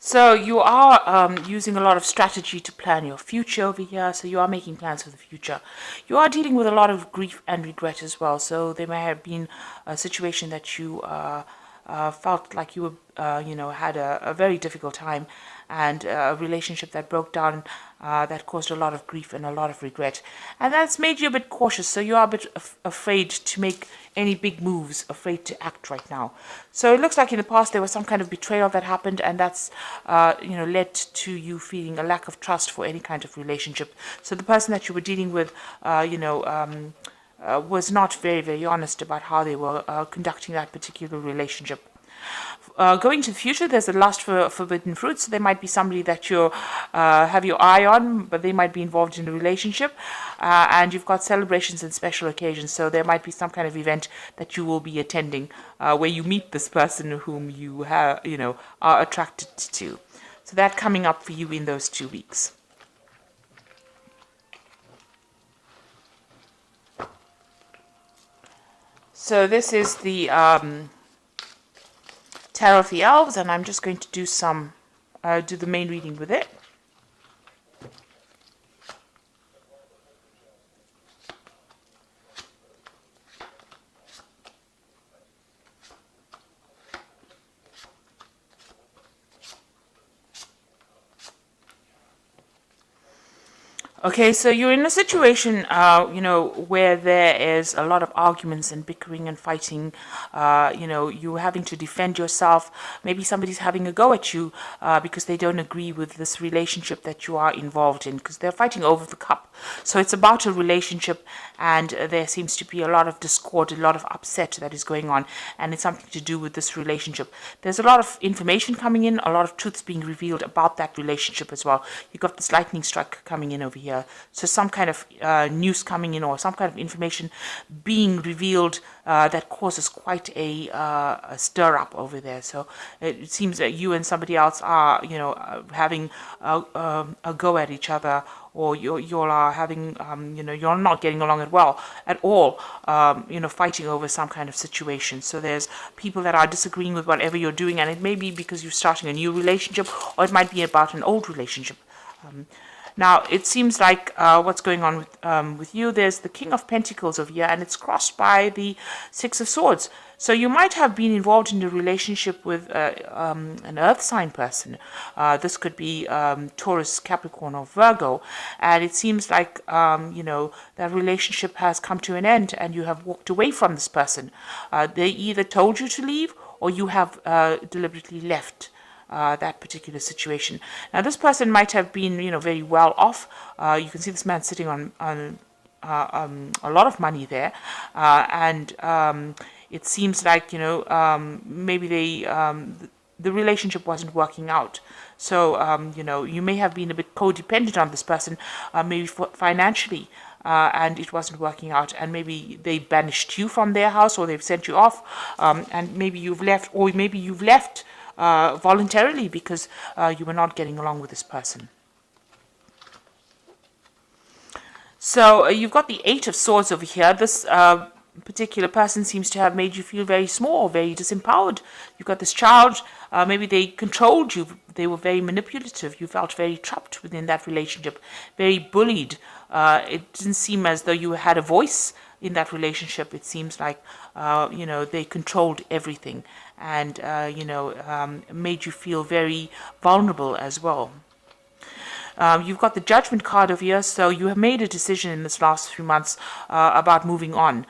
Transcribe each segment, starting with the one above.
So you are using a lot of strategy to plan your future over here. So you are making plans for the future. You are dealing with a lot of grief and regret as well. So there may have been a situation that you felt like you were, had a very difficult time, and a relationship that broke down, that caused a lot of grief and a lot of regret, and that's made you a bit cautious. So you are a bit afraid to make any big moves, afraid to act right now. So it looks like in the past there was some kind of betrayal that happened, and that's led to you feeling a lack of trust for any kind of relationship. So the person that you were dealing with, was not very, very honest about how they were conducting that particular relationship. Going to the future, there's a lust for forbidden fruit. So there might be somebody that you have your eye on, but they might be involved in a relationship. And you've got celebrations and special occasions. So there might be some kind of event that you will be attending where you meet this person whom you have, are attracted to. So that coming up for you in those 2 weeks. So this is the Tarot of the Elves, and I'm just going to do do the main reading with it. Okay, so you're in a situation, where there is a lot of arguments and bickering and fighting. You're having to defend yourself. Maybe somebody's having a go at you because they don't agree with this relationship that you are involved in, because they're fighting over the cup. So it's about a relationship, and there seems to be a lot of discord, a lot of upset that is going on, and it's something to do with this relationship. There's a lot of information coming in, a lot of truths being revealed about that relationship as well. You've got this lightning strike coming in over here. So some kind of news coming in, or some kind of information being revealed that causes quite a stir up over there. So it seems that you and somebody else are, having a go at each other, or you are having, you're not getting along at all, fighting over some kind of situation. So there's people that are disagreeing with whatever you're doing, and it may be because you're starting a new relationship, or it might be about an old relationship. Now, it seems like what's going on with you, there's the King of Pentacles over here, and it's crossed by the Six of Swords. So you might have been involved in a relationship with an earth sign person. This could be Taurus, Capricorn, or Virgo. And it seems like, that relationship has come to an end, and you have walked away from this person. They either told you to leave, or you have deliberately left that particular situation. Now, this person might have been, very well off. You can see this man sitting on a lot of money there, and it seems like, maybe the relationship wasn't working out. So, you may have been a bit codependent on this person, maybe financially. And it wasn't working out, and maybe they banished you from their house, or they've sent you off, and maybe you've left, or maybe you've left voluntarily because you were not getting along with this person. So you've got the Eight of Swords over here. This particular person seems to have made you feel very small, very disempowered. You've got this child. Maybe they controlled you. They were very manipulative. You felt very trapped within that relationship, very bullied. It didn't seem as though you had a voice in that relationship. It seems like, they controlled everything, and, made you feel very vulnerable as well. You've got the Judgment card over here, so you have made a decision in this last 3 months about moving on.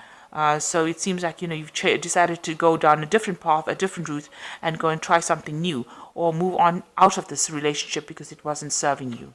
So it seems like, you've decided to go down a different path, a different route, and go and try something new, or move on out of this relationship because it wasn't serving you.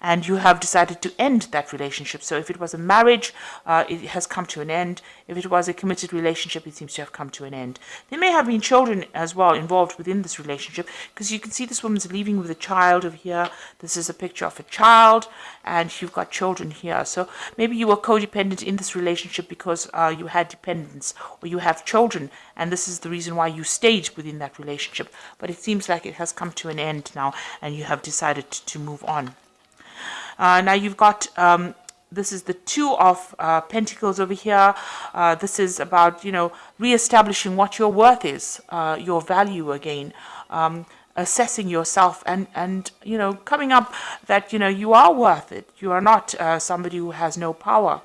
And you have decided to end that relationship. So if it was a marriage, it has come to an end. If it was a committed relationship, it seems to have come to an end. There may have been children as well involved within this relationship, because you can see this woman's leaving with a child over here. This is a picture of a child, and you've got children here. So maybe you were codependent in this relationship because you had dependents, or you have children, and this is the reason why you stayed within that relationship. But it seems like it has come to an end now, and you have decided to move on. Now you've got, this is the Two of Pentacles over here. This is about, re-establishing what your worth is, your value again. assessing yourself and coming up that you are worth it. You are not somebody who has no power.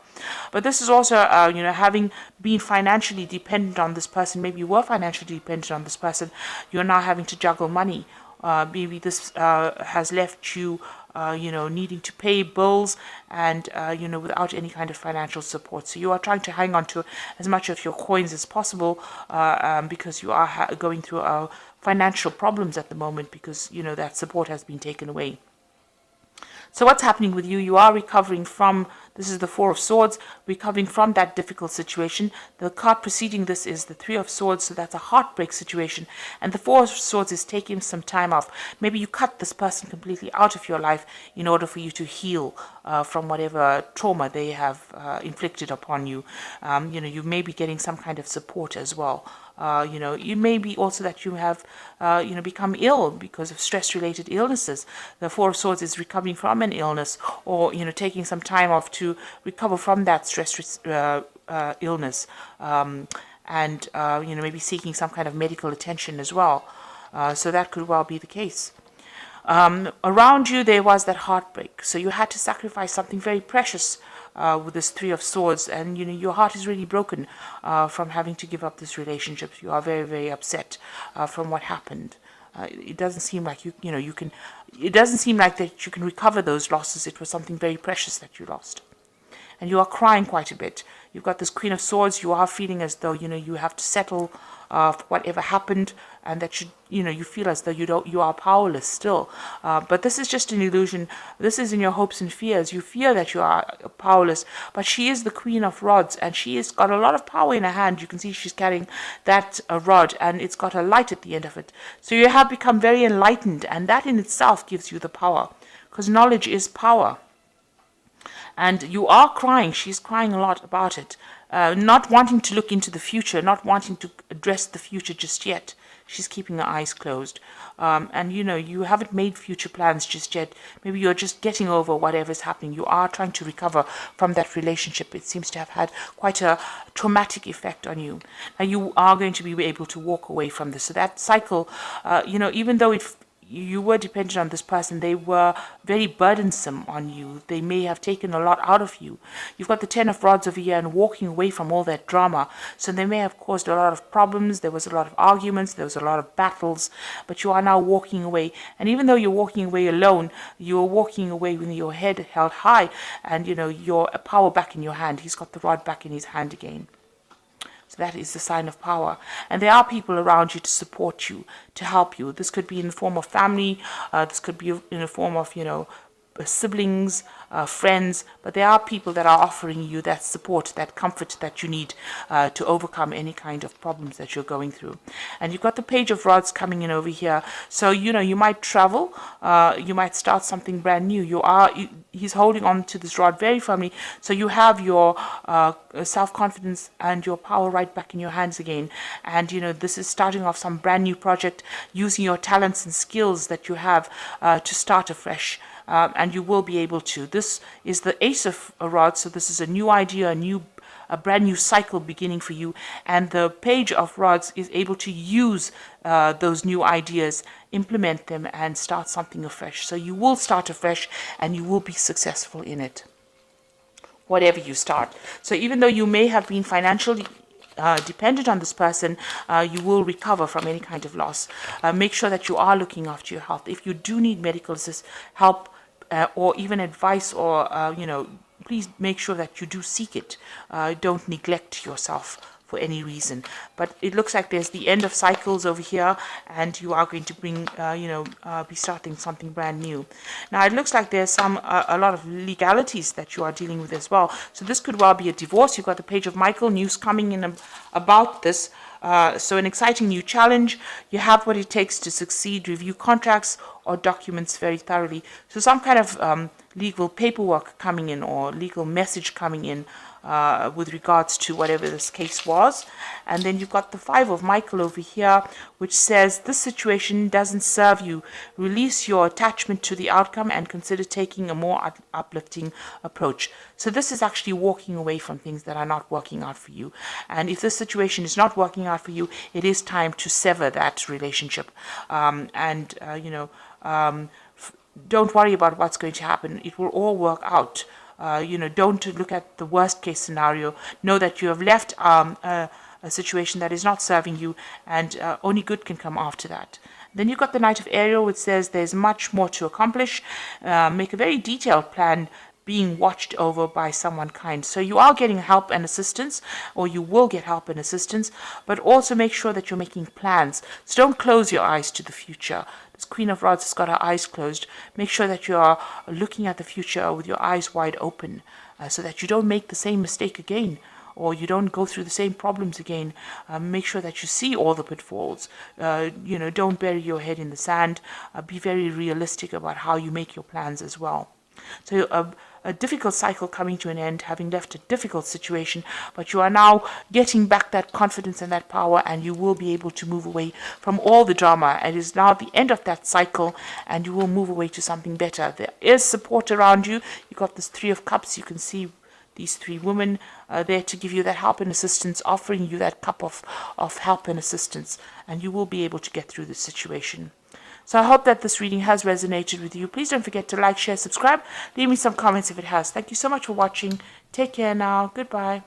But this is also having been financially dependent on this person. Maybe you were financially dependent on this person. You're now having to juggle money. Maybe this has left you needing to pay bills and without any kind of financial support. So you are trying to hang on to as much of your coins as possible because you are going through financial problems at the moment because that support has been taken away. So what's happening with you? You are recovering from, this is the Four of Swords, recovering from that difficult situation. The card preceding this is the Three of Swords, so that's a heartbreak situation. And the Four of Swords is taking some time off. Maybe you cut this person completely out of your life in order for you to heal from whatever trauma they have inflicted upon you. You may be getting some kind of support as well. You may be also that you have, become ill because of stress-related illnesses. The Four of Swords is recovering from an illness or, taking some time off to recover from that stress illness and, maybe seeking some kind of medical attention as well. So that could well be the case. Around you, there was that heartbreak. So you had to sacrifice something very precious with this Three of Swords, and your heart is really broken from having to give up this relationship. You are very, very upset from what happened. It doesn't seem like you can. It doesn't seem like that you can recover those losses. It was something very precious that you lost, and you are crying quite a bit. You've got this Queen of Swords. You are feeling as though you have to settle for whatever happened, and that you feel as though you are powerless still. But this is just an illusion. This is in your hopes and fears. You fear that you are powerless, but she is the Queen of Rods, and she has got a lot of power in her hand. You can see she's carrying that rod, and it's got a light at the end of it. So you have become very enlightened, and that in itself gives you the power, because knowledge is power. And you are crying. She's crying a lot about it. Not wanting to look into the future, not wanting to address the future just yet. She's keeping her eyes closed. And you haven't made future plans just yet. Maybe you're just getting over whatever's happening. You are trying to recover from that relationship. It seems to have had quite a traumatic effect on you. Now you are going to be able to walk away from this. So that cycle, even though you were dependent on this person, they were very burdensome on you. They may have taken a lot out of you. You've got the Ten of Rods over here and walking away from all that drama. So they may have caused a lot of problems. There was a lot of arguments. There was a lot of battles. But you are now walking away. And even though you're walking away alone, you're walking away with your head held high and, your power back in your hand. He's got the rod back in his hand again. So that is the sign of power. And there are people around you to support you, to help you. This could be in the form of family. This could be in the form of, siblings, friends, but there are people that are offering you that support, that comfort that you need to overcome any kind of problems that you're going through. And you've got the Page of Rods coming in over here. So, you might travel, you might start something brand new. He's holding on to this rod very firmly. So you have your self-confidence and your power right back in your hands again. And, this is starting off some brand new project, using your talents and skills that you have to start afresh. And you will be able to. This is the Ace of Rods, so this is a new idea, a brand new cycle beginning for you. And the Page of Rods is able to use those new ideas, implement them, and start something afresh. So you will start afresh, and you will be successful in it, whatever you start. So even though you may have been financially dependent on this person, you will recover from any kind of loss. Make sure that you are looking after your health. If you do need medical help or even advice, or please make sure that you do seek it. Don't neglect yourself for any reason. But it looks like there's the end of cycles over here, and you are going to bring be starting something brand new. Now it looks like there's a lot of legalities that you are dealing with as well. So this could well be a divorce. You've got the Page of Michael, news coming in about this. So an exciting new challenge. You have what it takes to succeed. Review contracts or documents very thoroughly. So some kind of legal paperwork coming in, or legal message coming in. with regards to whatever this case was. And then you've got the 5 of Michael over here, which says this situation doesn't serve you. Release your attachment to the outcome and consider taking a more uplifting approach. So this is actually walking away from things that are not working out for you. And if this situation is not working out for you, it is time to sever that relationship. Don't worry about what's going to happen. It will all work out. Don't look at the worst case scenario. Know that you have left a situation that is not serving you, and only good can come after that. Then you've got the Knight of Ariel, which says there's much more to accomplish. Make a very detailed plan, being watched over by someone kind. So you are getting help and assistance, or you will get help and assistance, but also make sure that you're making plans. So don't close your eyes to the future. This Queen of Rods has got her eyes closed. Make sure that you are looking at the future with your eyes wide open, so that you don't make the same mistake again, or you don't go through the same problems again. Make sure that you see all the pitfalls. Don't bury your head in the sand. Be very realistic about how you make your plans as well. So a difficult cycle coming to an end, having left a difficult situation, but you are now getting back that confidence and that power, and you will be able to move away from all the drama. It is now the end of that cycle, and you will move away to something better. There is support around you. You got this 3 of Cups. You can see these 3 women there to give you that help and assistance, offering you that cup of help and assistance, and you will be able to get through this situation. So I hope that this reading has resonated with you. Please don't forget to like, share, subscribe. Leave me some comments if it has. Thank you so much for watching. Take care now. Goodbye.